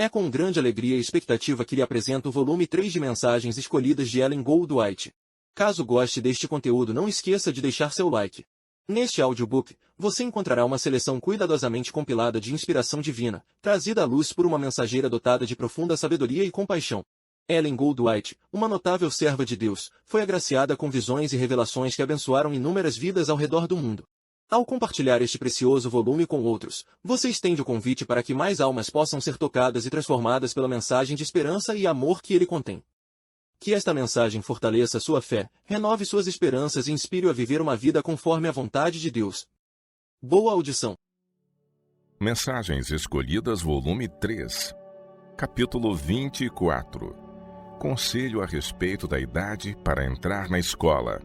É com grande alegria e expectativa que lhe apresento o volume 3 de mensagens escolhidas de Ellen Goldwhite. Caso goste deste conteúdo, não esqueça de deixar seu like. Neste audiobook, você encontrará uma seleção cuidadosamente compilada de inspiração divina, trazida à luz por uma mensageira dotada de profunda sabedoria e compaixão. Ellen Goldwhite, uma notável serva de Deus, foi agraciada com visões e revelações que abençoaram inúmeras vidas ao redor do mundo. Ao compartilhar este precioso volume com outros, você estende o convite para que mais almas possam ser tocadas e transformadas pela mensagem de esperança e amor que ele contém. Que esta mensagem fortaleça sua fé, renove suas esperanças e inspire-o a viver uma vida conforme a vontade de Deus. Boa audição. Mensagens Escolhidas, volume 3, capítulo 24. Conselho a respeito da idade para entrar na escola.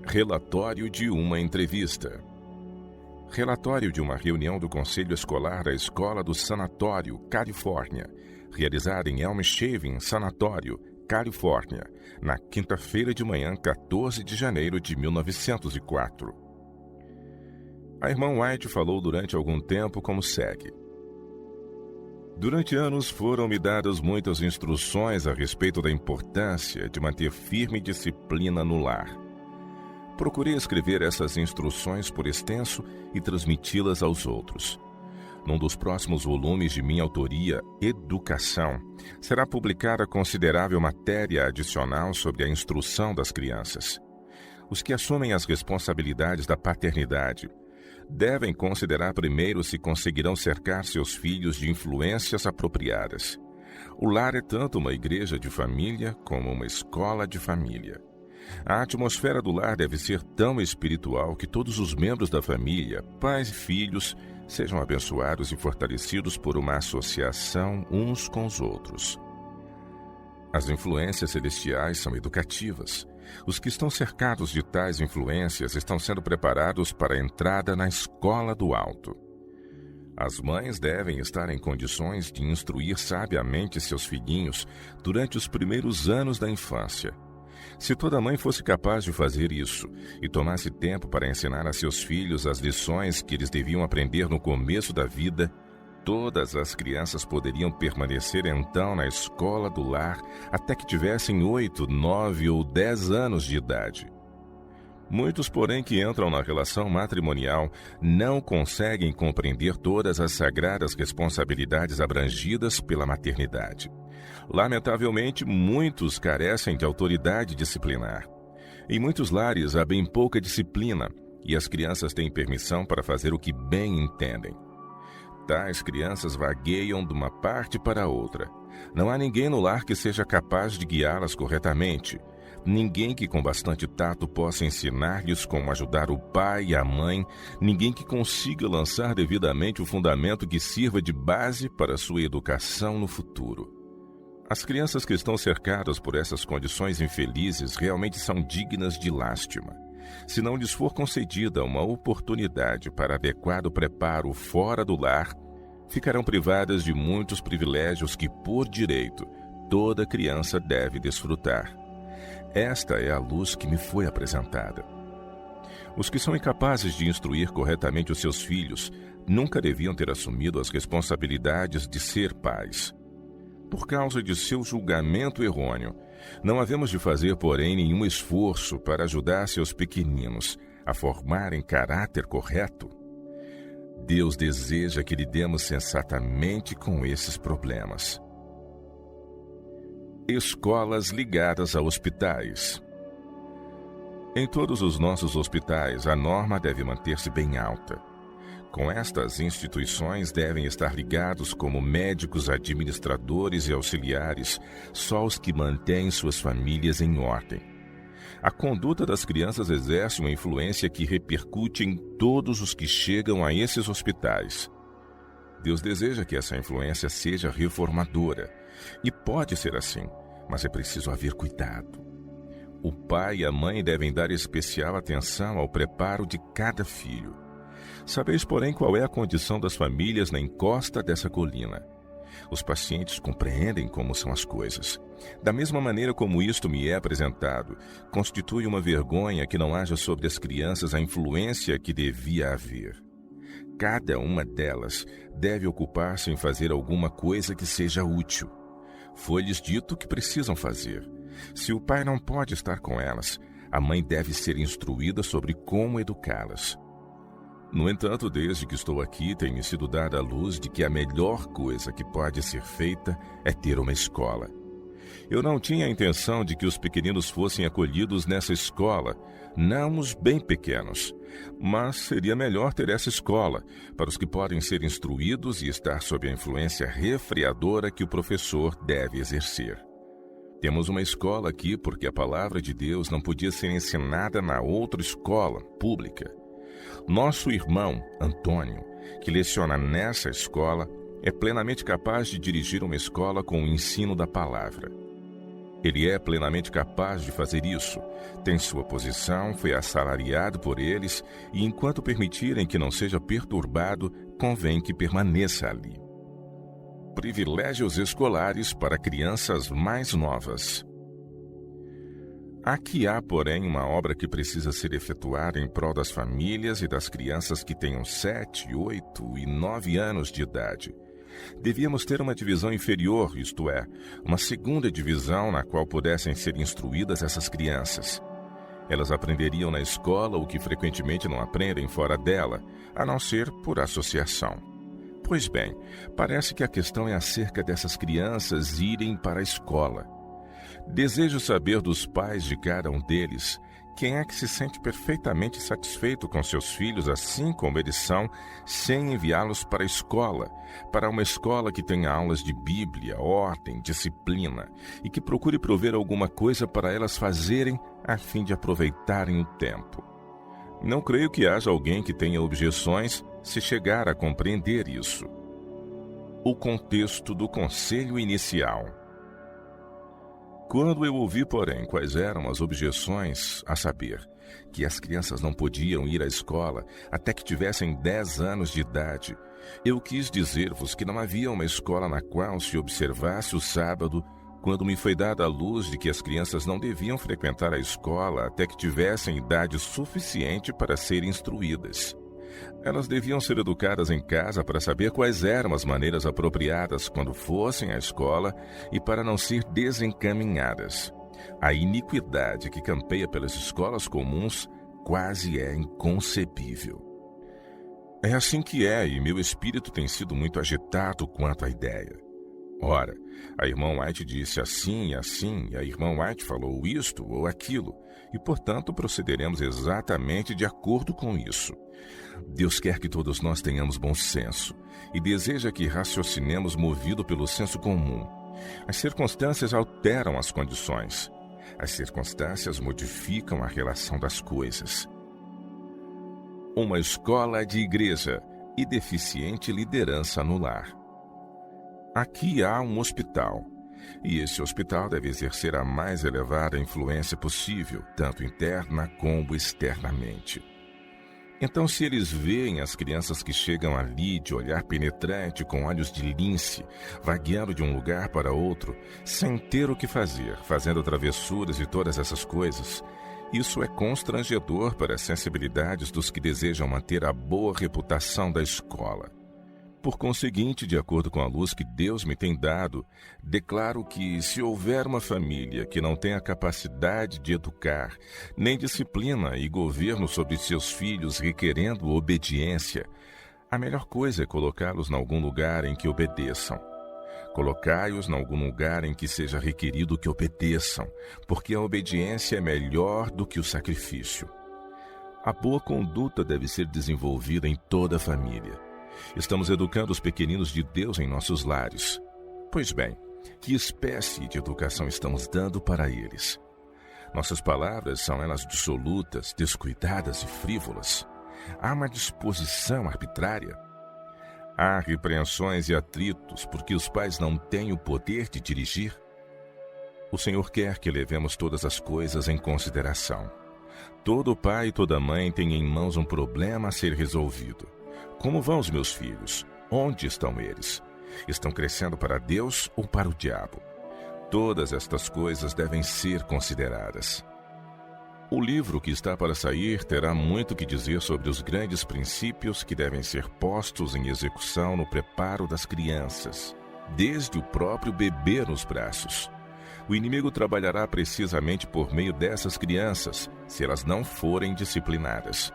Relatório de uma entrevista. Relatório de uma reunião do Conselho Escolar da Escola do Sanatório, Califórnia, realizada em Elm Shaven Sanatório, Califórnia, na quinta-feira de manhã, 14 de janeiro de 1904. A irmã White falou durante algum tempo como segue. Durante anos foram-me dadas muitas instruções a respeito da importância de manter firme disciplina no lar. Procurei escrever essas instruções por extenso e transmiti-las aos outros. Num dos próximos volumes de minha autoria, Educação, será publicada considerável matéria adicional sobre a instrução das crianças. Os que assumem as responsabilidades da paternidade devem considerar primeiro se conseguirão cercar seus filhos de influências apropriadas. O lar é tanto uma igreja de família como uma escola de família. A atmosfera do lar deve ser tão espiritual que todos os membros da família, pais e filhos, sejam abençoados e fortalecidos por uma associação uns com os outros. As influências celestiais são educativas. Os que estão cercados de tais influências estão sendo preparados para a entrada na escola do alto. As mães devem estar em condições de instruir sabiamente seus filhinhos durante os primeiros anos da infância. Se toda mãe fosse capaz de fazer isso e tomasse tempo para ensinar a seus filhos as lições que eles deviam aprender no começo da vida, todas as crianças poderiam permanecer então na escola do lar até que tivessem 8, 9 ou 10 anos de idade. Muitos, porém, que entram na relação matrimonial não conseguem compreender todas as sagradas responsabilidades abrangidas pela maternidade. Lamentavelmente, muitos carecem de autoridade disciplinar. Em muitos lares há bem pouca disciplina e as crianças têm permissão para fazer o que bem entendem. Tais crianças vagueiam de uma parte para outra. Não há ninguém no lar que seja capaz de guiá-las corretamente. Ninguém que com bastante tato possa ensinar-lhes como ajudar o pai e a mãe. Ninguém que consiga lançar devidamente o fundamento que sirva de base para sua educação no futuro. As crianças que estão cercadas por essas condições infelizes realmente são dignas de lástima. Se não lhes for concedida uma oportunidade para adequado preparo fora do lar, ficarão privadas de muitos privilégios que, por direito, toda criança deve desfrutar. Esta é a luz que me foi apresentada. Os que são incapazes de instruir corretamente os seus filhos nunca deviam ter assumido as responsabilidades de ser pais. Por causa de seu julgamento errôneo, não havemos de fazer, porém, nenhum esforço para ajudar seus pequeninos a formarem caráter correto. Deus deseja que lidemos sensatamente com esses problemas. Escolas ligadas a hospitais. Em todos os nossos hospitais, a norma deve manter-se bem alta. Com estas instituições devem estar ligados como médicos, administradores e auxiliares, só os que mantêm suas famílias em ordem. A conduta das crianças exerce uma influência que repercute em todos os que chegam a esses hospitais. Deus deseja que essa influência seja reformadora, e pode ser assim, mas é preciso haver cuidado. O pai e a mãe devem dar especial atenção ao preparo de cada filho. Sabeis, porém, qual é a condição das famílias na encosta dessa colina. Os pacientes compreendem como são as coisas. Da mesma maneira como isto me é apresentado, constitui uma vergonha que não haja sobre as crianças a influência que devia haver. Cada uma delas deve ocupar-se em fazer alguma coisa que seja útil. Foi-lhes dito que precisam fazer. Se o pai não pode estar com elas, a mãe deve ser instruída sobre como educá-las. No entanto, desde que estou aqui, tem-me sido dada a luz de que a melhor coisa que pode ser feita é ter uma escola. Eu não tinha a intenção de que os pequeninos fossem acolhidos nessa escola, não os bem pequenos. Mas seria melhor ter essa escola, para os que podem ser instruídos e estar sob a influência refreadora que o professor deve exercer. Temos uma escola aqui porque a palavra de Deus não podia ser ensinada na outra escola pública. Nosso irmão, Antônio, que leciona nessa escola, é plenamente capaz de dirigir uma escola com o ensino da palavra. Ele é plenamente capaz de fazer isso, tem sua posição, foi assalariado por eles e, enquanto permitirem que não seja perturbado, convém que permaneça ali. Privilégios escolares para crianças mais novas. Aqui há, porém, uma obra que precisa ser efetuada em prol das famílias e das crianças que tenham 7, 8 e 9 anos de idade. Devíamos ter uma divisão inferior, isto é, uma segunda divisão na qual pudessem ser instruídas essas crianças. Elas aprenderiam na escola o que frequentemente não aprendem fora dela, a não ser por associação. Pois bem, parece que a questão é acerca dessas crianças irem para a escola. Desejo saber dos pais de cada um deles quem é que se sente perfeitamente satisfeito com seus filhos assim como eles são, sem enviá-los para a escola, para uma escola que tenha aulas de Bíblia, ordem, disciplina e que procure prover alguma coisa para elas fazerem a fim de aproveitarem o tempo. Não creio que haja alguém que tenha objeções se chegar a compreender isso. O contexto do conselho inicial. Quando eu ouvi, porém, quais eram as objeções, a saber, que as crianças não podiam ir à escola até que tivessem 10 anos de idade, eu quis dizer-vos que não havia uma escola na qual se observasse o sábado, quando me foi dada a luz de que as crianças não deviam frequentar a escola até que tivessem idade suficiente para serem instruídas. Elas deviam ser educadas em casa para saber quais eram as maneiras apropriadas quando fossem à escola e para não ser desencaminhadas. A iniquidade que campeia pelas escolas comuns quase é inconcebível. É assim que é, e meu espírito tem sido muito agitado quanto à ideia. Ora, a irmã White disse assim e assim, e a irmã White falou isto ou aquilo, e portanto procederemos exatamente de acordo com isso. Deus quer que todos nós tenhamos bom senso e deseja que raciocinemos movido pelo senso comum. As circunstâncias alteram as condições. As circunstâncias modificam a relação das coisas. Uma escola de igreja e deficiente liderança no lar. Aqui há um hospital, e esse hospital deve exercer a mais elevada influência possível, tanto interna como externamente. Então, se eles veem as crianças que chegam ali de olhar penetrante com olhos de lince, vagueando de um lugar para outro, sem ter o que fazer, fazendo travessuras e todas essas coisas, isso é constrangedor para as sensibilidades dos que desejam manter a boa reputação da escola. Por conseguinte, de acordo com a luz que Deus me tem dado, declaro que, se houver uma família que não tenha capacidade de educar, nem disciplina e governo sobre seus filhos requerendo obediência, a melhor coisa é colocá-los em algum lugar em que obedeçam. Colocai-os em algum lugar em que seja requerido que obedeçam, porque a obediência é melhor do que o sacrifício. A boa conduta deve ser desenvolvida em toda a família. Estamos educando os pequeninos de Deus em nossos lares. Pois bem, que espécie de educação estamos dando para eles? Nossas palavras são elas dissolutas, descuidadas e frívolas? Há uma disposição arbitrária? Há repreensões e atritos porque os pais não têm o poder de dirigir? O Senhor quer que levemos todas as coisas em consideração. Todo pai e toda mãe tem em mãos um problema a ser resolvido. Como vão os meus filhos? Onde estão eles? Estão crescendo para Deus ou para o diabo? Todas estas coisas devem ser consideradas. O livro que está para sair terá muito que dizer sobre os grandes princípios que devem ser postos em execução no preparo das crianças, desde o próprio bebê nos braços. O inimigo trabalhará precisamente por meio dessas crianças, se elas não forem disciplinadas.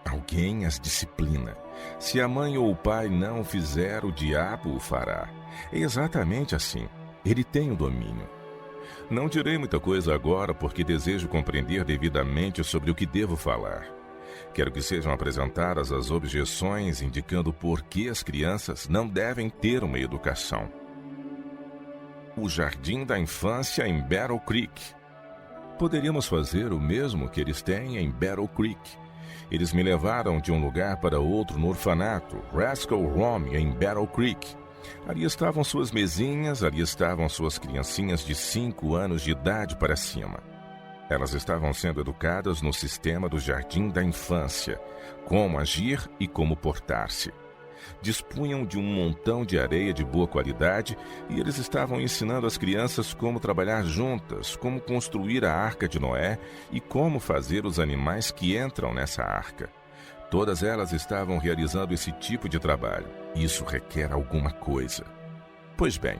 Alguém as disciplina. Se a mãe ou o pai não o fizer, o diabo o fará. É exatamente assim. Ele tem o domínio. Não direi muita coisa agora porque desejo compreender devidamente sobre o que devo falar. Quero que sejam apresentadas as objeções indicando por que as crianças não devem ter uma educação. O Jardim da Infância em Battle Creek. Poderíamos fazer o mesmo que eles têm em Battle Creek. Eles me levaram de um lugar para outro no orfanato, Rascal Home, em Battle Creek. Ali estavam suas mesinhas, ali estavam suas criancinhas de 5 anos de idade para cima. Elas estavam sendo educadas no sistema do Jardim da Infância, como agir e como portar-se. Dispunham de um montão de areia de boa qualidade e eles estavam ensinando as crianças como trabalhar juntas, como construir a Arca de Noé e como fazer os animais que entram nessa arca. Todas elas estavam realizando esse tipo de trabalho. Isso requer alguma coisa. Pois bem,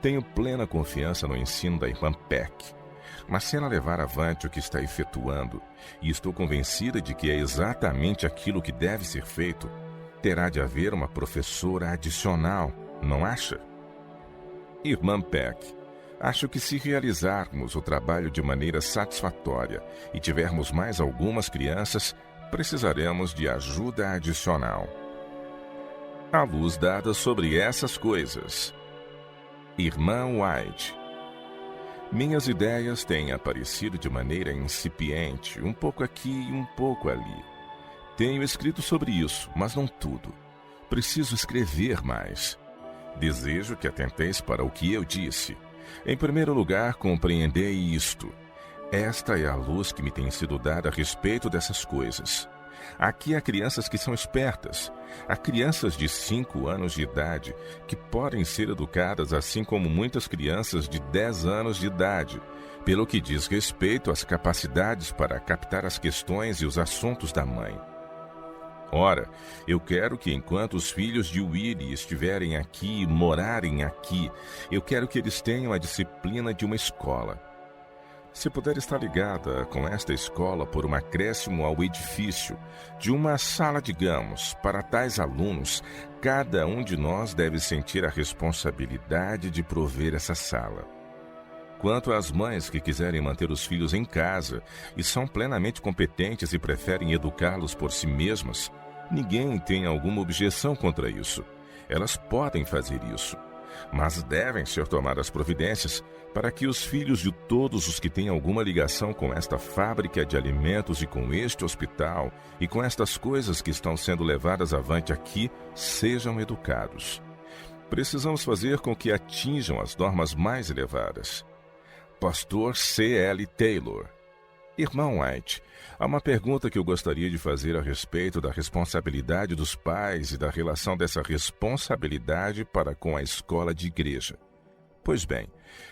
tenho plena confiança no ensino da irmã Peck. Mas se ela levar avante o que está efetuando, e estou convencida de que é exatamente aquilo que deve ser feito, terá de haver uma professora adicional, não acha? Irmã Peck, acho que se realizarmos o trabalho de maneira satisfatória e tivermos mais algumas crianças, precisaremos de ajuda adicional. A luz dada sobre essas coisas. Irmã White. Minhas ideias têm aparecido de maneira incipiente, um pouco aqui e um pouco ali. Tenho escrito sobre isso, mas não tudo. Preciso escrever mais. Desejo que atenteis para o que eu disse. Em primeiro lugar, compreendei isto. Esta é a luz que me tem sido dada a respeito dessas coisas. Aqui há crianças que são espertas. Há crianças de 5 anos de idade que podem ser educadas assim como muitas crianças de 10 anos de idade, pelo que diz respeito às capacidades para captar as questões e os assuntos da mãe. Ora, eu quero que enquanto os filhos de Willie estiverem aqui e morarem aqui, eu quero que eles tenham a disciplina de uma escola. Se puder estar ligada com esta escola por um acréscimo ao edifício, de uma sala, digamos, para tais alunos, cada um de nós deve sentir a responsabilidade de prover essa sala. Quanto às mães que quiserem manter os filhos em casa e são plenamente competentes e preferem educá-los por si mesmas, ninguém tem alguma objeção contra isso. Elas podem fazer isso. Mas devem ser tomadas providências para que os filhos de todos os que têm alguma ligação com esta fábrica de alimentos e com este hospital e com estas coisas que estão sendo levadas avante aqui sejam educados. Precisamos fazer com que atinjam as normas mais elevadas. Pastor C.L. Taylor. Irmão White, há uma pergunta que eu gostaria de fazer a respeito da responsabilidade dos pais e da relação dessa responsabilidade para com a escola de igreja. Pois bem,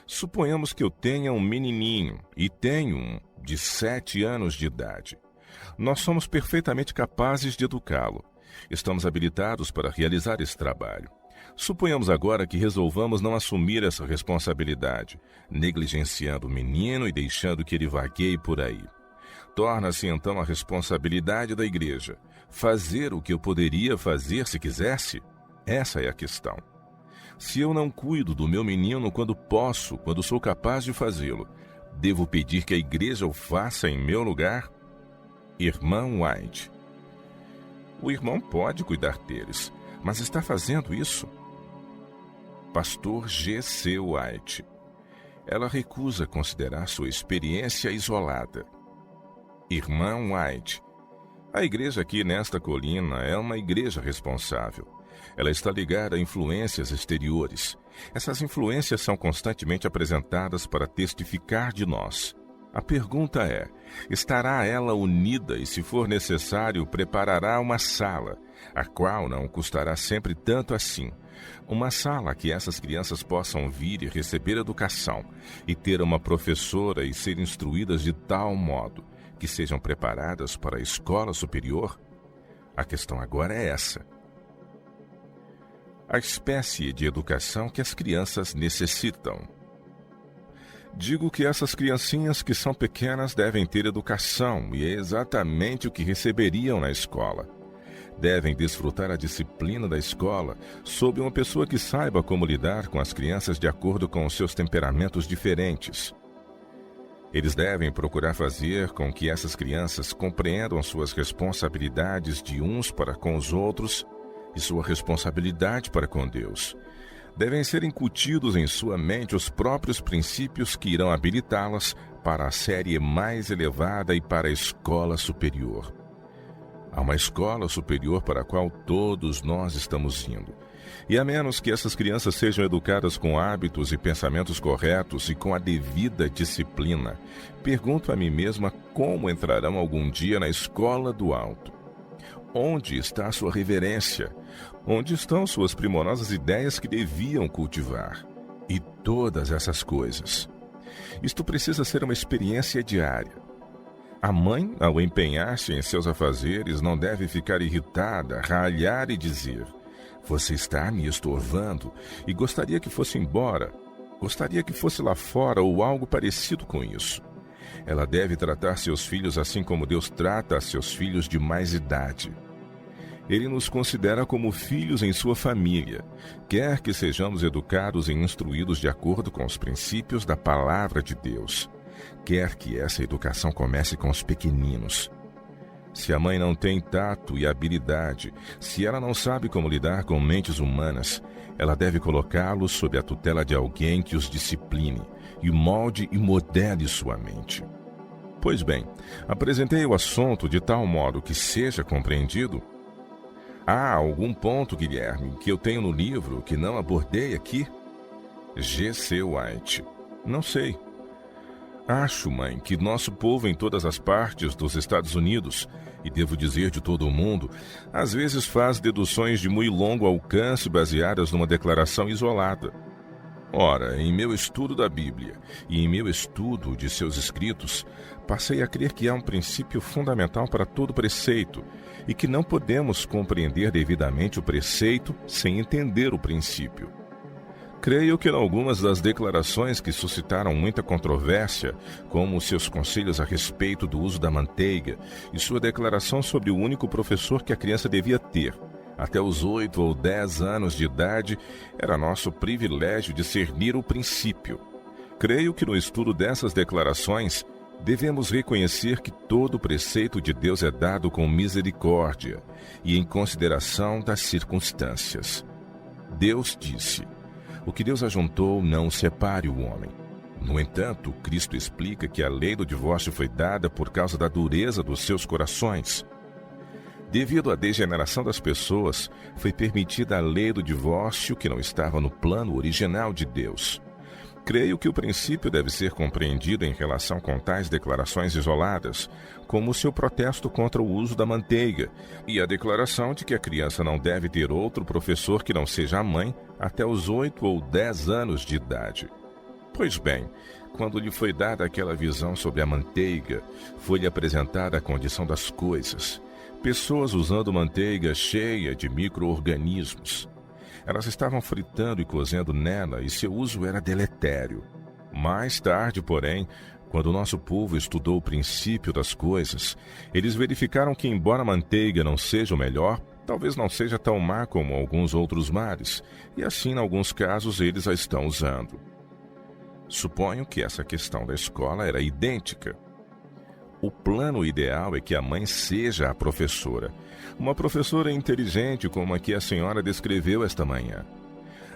suponhamos que eu tenha um menininho e tenho um de 7 anos de idade. Nós somos perfeitamente capazes de educá-lo. Estamos habilitados para realizar esse trabalho. Suponhamos agora que resolvamos não assumir essa responsabilidade, negligenciando o menino e deixando que ele vagueie por aí. Torna-se então a responsabilidade da igreja. Fazer o que eu poderia fazer se quisesse? Essa é a questão. Se eu não cuido do meu menino quando posso, quando sou capaz de fazê-lo, devo pedir que a igreja o faça em meu lugar? Irmã White. O irmão pode cuidar deles, mas está fazendo isso? Pastor G.C. White. Ela recusa considerar sua experiência isolada. Irmã White. A igreja aqui nesta colina é uma igreja responsável. Ela está ligada a influências exteriores. Essas influências são constantemente apresentadas para testificar de nós. A pergunta é, estará ela unida e, se for necessário, preparará uma sala, a qual não custará sempre tanto assim. Uma sala que essas crianças possam vir e receber educação, e ter uma professora e ser instruídas de tal modo que sejam preparadas para a escola superior? A questão agora é essa: a espécie de educação que as crianças necessitam. Digo que essas criancinhas que são pequenas devem ter educação, e é exatamente o que receberiam na escola. Devem desfrutar a disciplina da escola sob uma pessoa que saiba como lidar com as crianças de acordo com os seus temperamentos diferentes. Eles devem procurar fazer com que essas crianças compreendam suas responsabilidades de uns para com os outros e sua responsabilidade para com Deus. Devem ser incutidos em sua mente os próprios princípios que irão habilitá-las para a série mais elevada e para a escola superior. Há uma escola superior para a qual todos nós estamos indo. E a menos que essas crianças sejam educadas com hábitos e pensamentos corretos e com a devida disciplina, pergunto a mim mesma como entrarão algum dia na escola do alto. Onde está sua reverência? Onde estão suas primorosas ideias que deviam cultivar? E todas essas coisas. Isto precisa ser uma experiência diária. A mãe, ao empenhar-se em seus afazeres, não deve ficar irritada, ralhar e dizer: você está me estorvando e gostaria que fosse embora, gostaria que fosse lá fora ou algo parecido com isso. Ela deve tratar seus filhos assim como Deus trata a seus filhos de mais idade. Ele nos considera como filhos em sua família, quer que sejamos educados e instruídos de acordo com os princípios da palavra de Deus, quer que essa educação comece com os pequeninos. Se a mãe não tem tato e habilidade, se ela não sabe como lidar com mentes humanas, ela deve colocá-los sob a tutela de alguém que os discipline e molde e modele sua mente. Pois bem, apresentei o assunto de tal modo que seja compreendido. Há algum ponto, Guilherme, que eu tenho no livro que não abordei aqui? G.C. White. Não sei. Acho, mãe, que nosso povo em todas as partes dos Estados Unidos, e devo dizer de todo o mundo, às vezes faz deduções de muito longo alcance baseadas numa declaração isolada. Ora, em meu estudo da Bíblia e em meu estudo de seus escritos, passei a crer que há um princípio fundamental para todo preceito e que não podemos compreender devidamente o preceito sem entender o princípio. Creio que em algumas das declarações que suscitaram muita controvérsia, como seus conselhos a respeito do uso da manteiga e sua declaração sobre o único professor que a criança devia ter, até os 8 ou 10 anos de idade, era nosso privilégio discernir o princípio. Creio que no estudo dessas declarações, devemos reconhecer que todo preceito de Deus é dado com misericórdia e em consideração das circunstâncias. Deus disse: o que Deus ajuntou, não separe o homem. No entanto, Cristo explica que a lei do divórcio foi dada por causa da dureza dos seus corações. Devido à degeneração das pessoas, foi permitida a lei do divórcio que não estava no plano original de Deus. Creio que o princípio deve ser compreendido em relação com tais declarações isoladas, como o seu protesto contra o uso da manteiga e a declaração de que a criança não deve ter outro professor que não seja a mãe até os 8 ou 10 anos de idade. Pois bem, quando lhe foi dada aquela visão sobre a manteiga, foi-lhe apresentada a condição das coisas. Pessoas usando manteiga cheia de micro-organismos. Elas estavam fritando e cozendo nela e seu uso era deletério. Mais tarde, porém, quando o nosso povo estudou o princípio das coisas, eles verificaram que, embora a manteiga não seja o melhor, talvez não seja tão má como alguns outros mares, e assim, em alguns casos, eles a estão usando. Suponho que essa questão da escola era idêntica. O plano ideal é que a mãe seja a professora. Uma professora inteligente como a que a senhora descreveu esta manhã.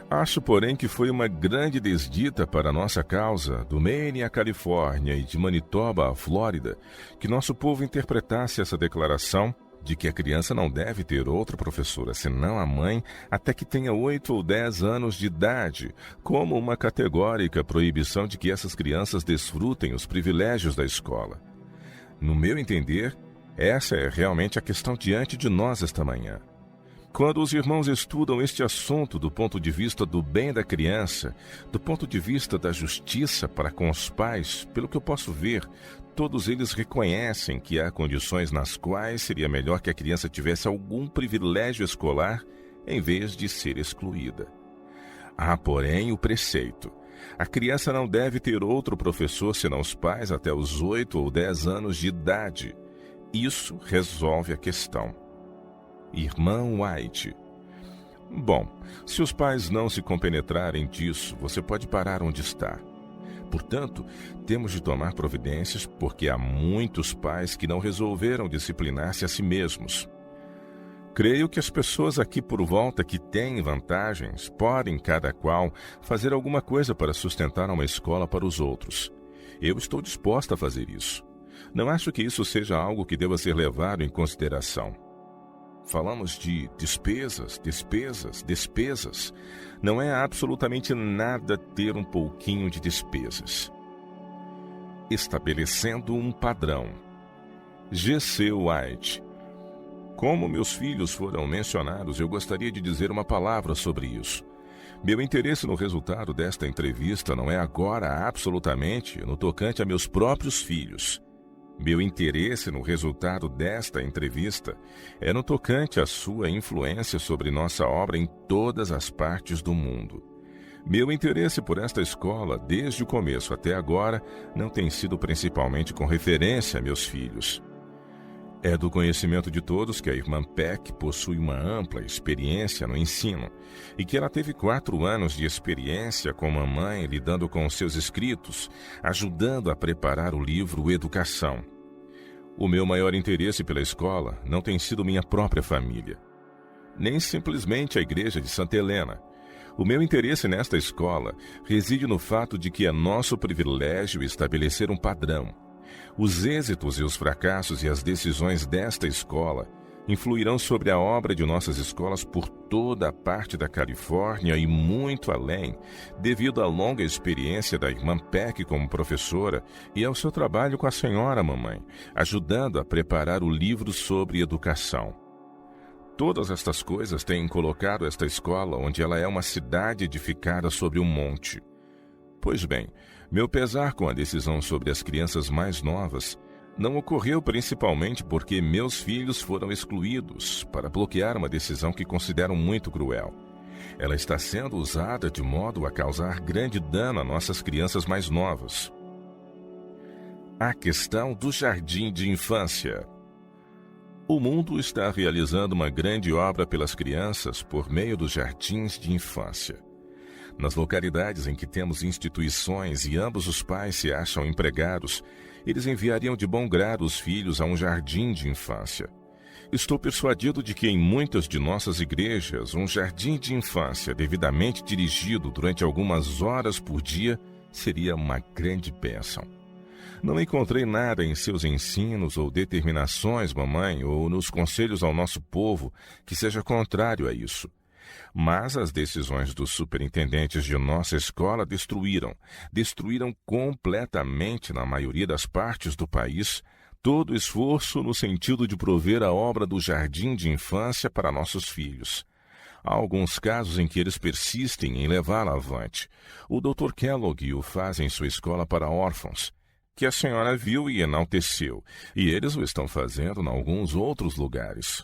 Acho, porém, que foi uma grande desdita para a nossa causa, do Maine à Califórnia e de Manitoba à Flórida, que nosso povo interpretasse essa declaração de que a criança não deve ter outra professora senão a mãe até que tenha 8 ou 10 anos de idade, como uma categórica proibição de que essas crianças desfrutem os privilégios da escola. No meu entender, essa é realmente a questão diante de nós esta manhã. Quando os irmãos estudam este assunto do ponto de vista do bem da criança, do ponto de vista da justiça para com os pais, pelo que eu posso ver, todos eles reconhecem que há condições nas quais seria melhor que a criança tivesse algum privilégio escolar em vez de ser excluída. Há, porém, o preceito. A criança não deve ter outro professor senão os pais até os 8 ou 10 anos de idade. Isso resolve a questão. Irmã White. Bom, se os pais não se compenetrarem disso, você pode parar onde está. Portanto, temos de tomar providências porque há muitos pais que não resolveram disciplinar-se a si mesmos. Creio que as pessoas aqui por volta que têm vantagens podem, cada qual, fazer alguma coisa para sustentar uma escola para os outros. Eu estou disposta a fazer isso. Não acho que isso seja algo que deva ser levado em consideração. Falamos de despesas. Não é absolutamente nada ter um pouquinho de despesas. Estabelecendo um padrão. G.C. White. Como meus filhos foram mencionados, eu gostaria de dizer uma palavra sobre isso. Meu interesse no resultado desta entrevista não é agora absolutamente no tocante a meus próprios filhos. Meu interesse no resultado desta entrevista é no tocante à sua influência sobre nossa obra em todas as partes do mundo. Meu interesse por esta escola, desde o começo até agora, não tem sido principalmente com referência a meus filhos. É do conhecimento de todos que a irmã Peck possui uma ampla experiência no ensino e que ela teve 4 anos de experiência com mamãe lidando com seus escritos, ajudando a preparar o livro Educação. O meu maior interesse pela escola não tem sido minha própria família, nem simplesmente a igreja de Santa Helena. O meu interesse nesta escola reside no fato de que é nosso privilégio estabelecer um padrão. Os êxitos e os fracassos e as decisões desta escola influirão sobre a obra de nossas escolas por toda a parte da Califórnia e muito além, devido à longa experiência da irmã Peck como professora e ao seu trabalho com a senhora mamãe, ajudando a preparar o livro sobre educação. Todas estas coisas têm colocado esta escola onde ela é uma cidade edificada sobre um monte. Pois bem, meu pesar com a decisão sobre as crianças mais novas não ocorreu principalmente porque meus filhos foram excluídos para bloquear uma decisão que considero muito cruel. Ela está sendo usada de modo a causar grande dano a nossas crianças mais novas. A questão do jardim de infância. O mundo está realizando uma grande obra pelas crianças por meio dos jardins de infância. Nas localidades em que temos instituições e ambos os pais se acham empregados, eles enviariam de bom grado os filhos a um jardim de infância. Estou persuadido de que em muitas de nossas igrejas, um jardim de infância devidamente dirigido durante algumas horas por dia seria uma grande bênção. Não encontrei nada em seus ensinos ou determinações, mamãe, ou nos conselhos ao nosso povo que seja contrário a isso. Mas as decisões dos superintendentes de nossa escola destruíram completamente, na maioria das partes do país, todo o esforço no sentido de prover a obra do jardim de infância para nossos filhos. Há alguns casos em que eles persistem em levá-la avante. O Dr. Kellogg o faz em sua escola para órfãos, que a senhora viu e enalteceu, e eles o estão fazendo em alguns outros lugares.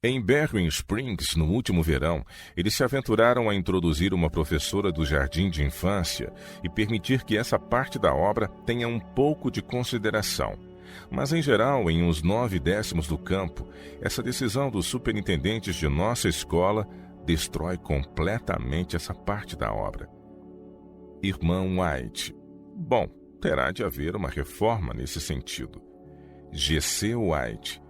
Em Berrien Springs, no último verão, eles se aventuraram a introduzir uma professora do jardim de infância e permitir que essa parte da obra tenha um pouco de consideração. Mas, em geral, em uns 9/10 do campo, essa decisão dos superintendentes de nossa escola destrói completamente essa parte da obra. Irmã White. Bom, terá de haver uma reforma nesse sentido. G.C. White.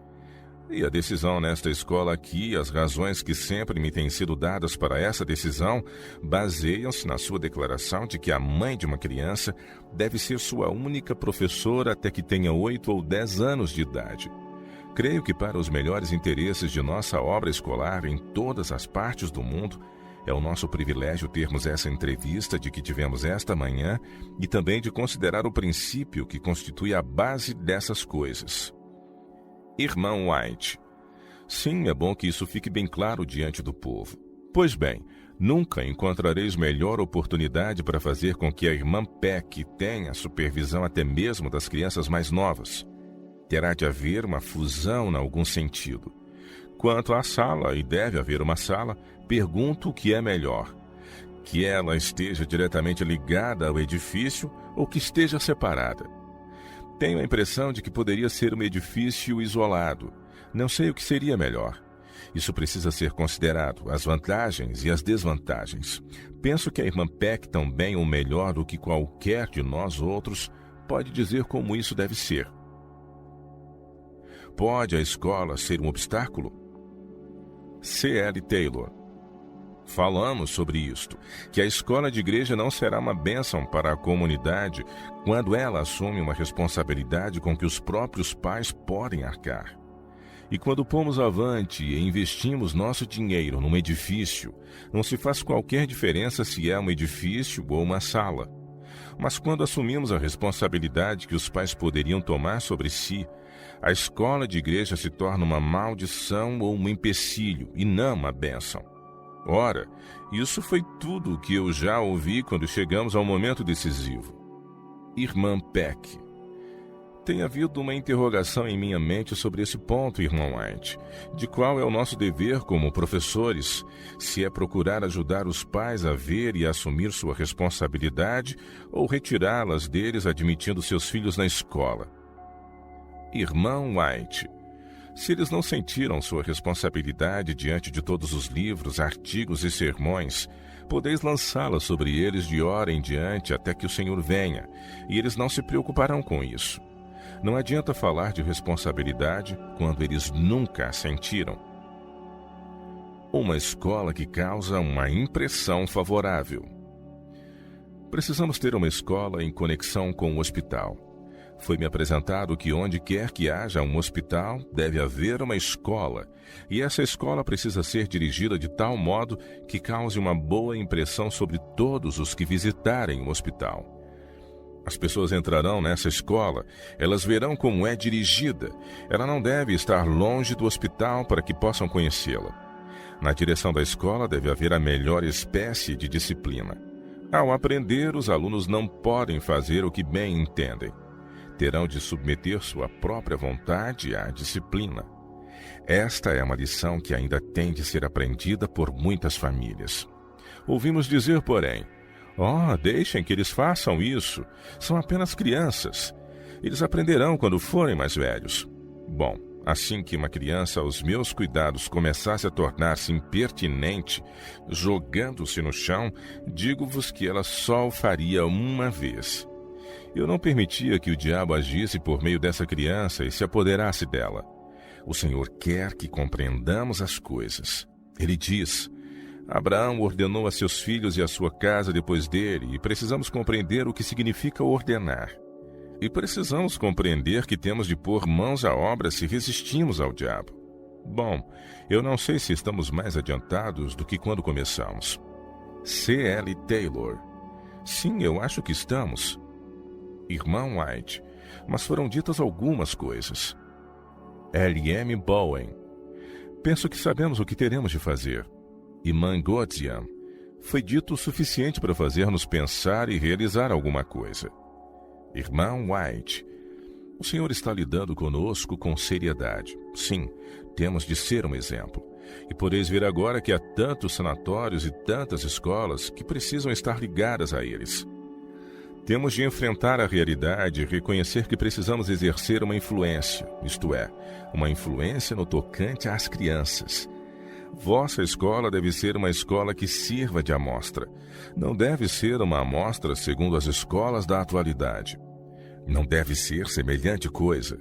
E a decisão nesta escola aqui, as razões que sempre me têm sido dadas para essa decisão, baseiam-se na sua declaração de que a mãe de uma criança deve ser sua única professora até que tenha 8 ou 10 anos de idade. Creio que para os melhores interesses de nossa obra escolar em todas as partes do mundo, é o nosso privilégio termos essa entrevista de que tivemos esta manhã e também de considerar o princípio que constitui a base dessas coisas. Irmã White. Sim, é bom que isso fique bem claro diante do povo. Pois bem, nunca encontrareis melhor oportunidade para fazer com que a irmã Peck tenha supervisão até mesmo das crianças mais novas. Terá de haver uma fusão em algum sentido. Quanto à sala, e deve haver uma sala, pergunto o que é melhor. Que ela esteja diretamente ligada ao edifício ou que esteja separada. Tenho a impressão de que poderia ser um edifício isolado. Não sei o que seria melhor. Isso precisa ser considerado, as vantagens e as desvantagens. Penso que a irmã Peck, tão bem ou melhor do que qualquer de nós outros, pode dizer como isso deve ser. Pode a escola ser um obstáculo? C.L. Taylor. Falamos sobre isto, que a escola de igreja não será uma bênção para a comunidade quando ela assume uma responsabilidade com que os próprios pais podem arcar. E quando pomos avante e investimos nosso dinheiro num edifício, não se faz qualquer diferença se é um edifício ou uma sala. Mas quando assumimos a responsabilidade que os pais poderiam tomar sobre si, a escola de igreja se torna uma maldição ou um empecilho, e não uma bênção. Ora, isso foi tudo o que eu já ouvi quando chegamos ao momento decisivo. Irmã Peck. Tem havido uma interrogação em minha mente sobre esse ponto, irmão White, de qual é o nosso dever como professores, se é procurar ajudar os pais a ver e assumir sua responsabilidade ou retirá-las deles admitindo seus filhos na escola. Irmão White. Se eles não sentiram sua responsabilidade diante de todos os livros, artigos e sermões, podeis lançá-la sobre eles de hora em diante até que o Senhor venha, e eles não se preocuparão com isso. Não adianta falar de responsabilidade quando eles nunca a sentiram. Uma escola que causa uma impressão favorável. Precisamos ter uma escola em conexão com o hospital. Foi-me apresentado que onde quer que haja um hospital, deve haver uma escola, e essa escola precisa ser dirigida de tal modo que cause uma boa impressão sobre todos os que visitarem o hospital. As pessoas entrarão nessa escola, elas verão como é dirigida. Ela não deve estar longe do hospital para que possam conhecê-la. Na direção da escola deve haver a melhor espécie de disciplina. Ao aprender, os alunos não podem fazer o que bem entendem. Terão de submeter sua própria vontade à disciplina. Esta é uma lição que ainda tem de ser aprendida por muitas famílias. Ouvimos dizer, porém, deixem que eles façam isso. São apenas crianças. Eles aprenderão quando forem mais velhos. Bom, assim que uma criança aos meus cuidados começasse a tornar-se impertinente, jogando-se no chão, digo-vos que ela só o faria uma vez. Eu não permitia que o diabo agisse por meio dessa criança e se apoderasse dela. O Senhor quer que compreendamos as coisas. Ele diz: Abraão ordenou a seus filhos e a sua casa depois dele, e precisamos compreender o que significa ordenar. E precisamos compreender que temos de pôr mãos à obra se resistimos ao diabo. Bom, eu não sei se estamos mais adiantados do que quando começamos. C.L. Taylor. Sim, eu acho que estamos. Irmão White. Mas foram ditas algumas coisas. L.M. Bowen. Penso que sabemos o que teremos de fazer. Irmã Godzian. Foi dito o suficiente para fazer-nos pensar e realizar alguma coisa. Irmão White. O Senhor está lidando conosco com seriedade. Sim, temos de ser um exemplo. E podeis ver agora que há tantos sanatórios e tantas escolas que precisam estar ligadas a eles. Temos de enfrentar a realidade e reconhecer que precisamos exercer uma influência, isto é, uma influência no tocante às crianças. Vossa escola deve ser uma escola que sirva de amostra. Não deve ser uma amostra segundo as escolas da atualidade. Não deve ser semelhante coisa.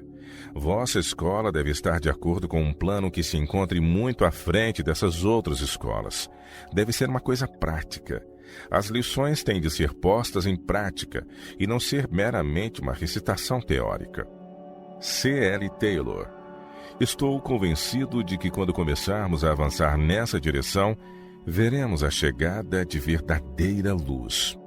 Vossa escola deve estar de acordo com um plano que se encontre muito à frente dessas outras escolas. Deve ser uma coisa prática. As lições têm de ser postas em prática e não ser meramente uma recitação teórica. C.L. Taylor. Estou convencido de que quando começarmos a avançar nessa direção, veremos a chegada de verdadeira luz.